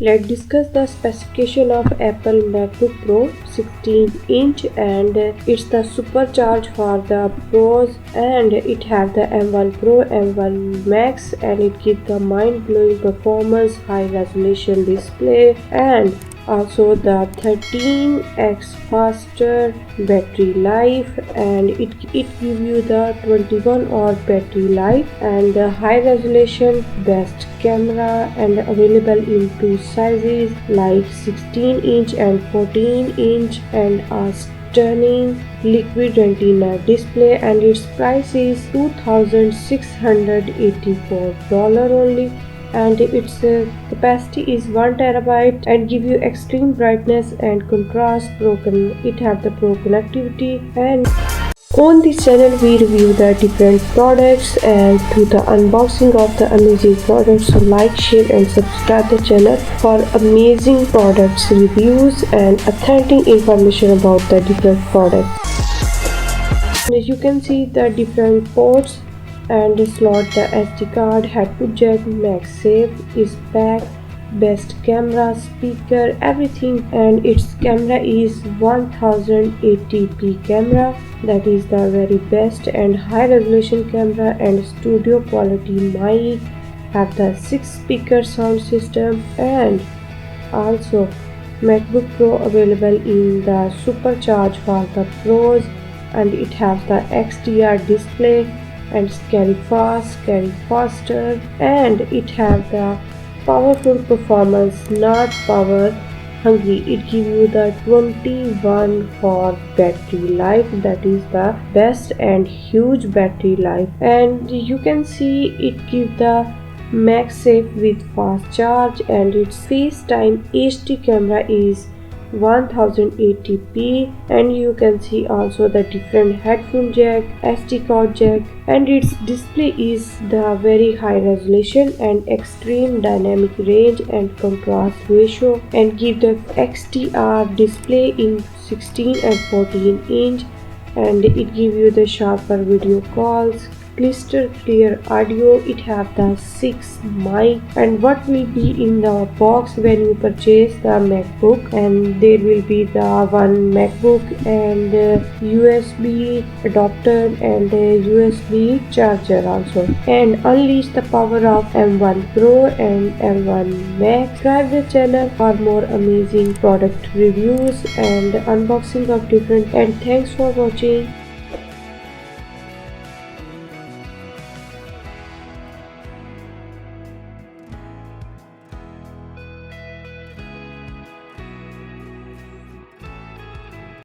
Let's discuss the specification of Apple MacBook Pro 16-inch, and it's the supercharge for the pros, and it have the M1 Pro, M1 Max, and it gives the mind-blowing performance, high resolution display, and also the 13x faster battery life, and it give you the 21-hour battery life, and the high resolution best camera, and available in two sizes like 16-inch and 14-inch, and a stunning liquid retina display, and its price is $2,684 only, and its capacity is 1 terabyte and give you extreme brightness and contrast. It have the pro connectivity, and on this channel we review the different products and do the unboxing of the amazing products. So like, share and subscribe the channel for amazing products reviews and authentic information about the different products. And as you can see the different ports and slot, the SD card, headphone jack, MagSafe is back, best camera, speaker, everything, and its camera is 1080p camera, that is the very best and high resolution camera, and studio quality mic, have the 6-speaker sound system, and also MacBook Pro available in the supercharge for the pros, and it has the XDR display and scary fast, scary faster, and it have the powerful performance, not power hungry. It give you the 21-hour battery life, that is the best and huge battery life, and you can see it give the MagSafe with fast charge, and its FaceTime HD camera is 1080p, and you can see also the different headphone jack, SD card jack, and its display is the very high resolution and extreme dynamic range and contrast ratio, and give the XDR display in 16 and 14 inch, and it give you the sharper video calls, crystal clear audio. It have the 6 mic, and what will be in the box when you purchase the MacBook, and there will be the one MacBook and USB adapter and USB charger also, and unleash the power of M1 Pro and M1 Max. Subscribe the channel for more amazing product reviews and unboxing of different, and thanks for watching.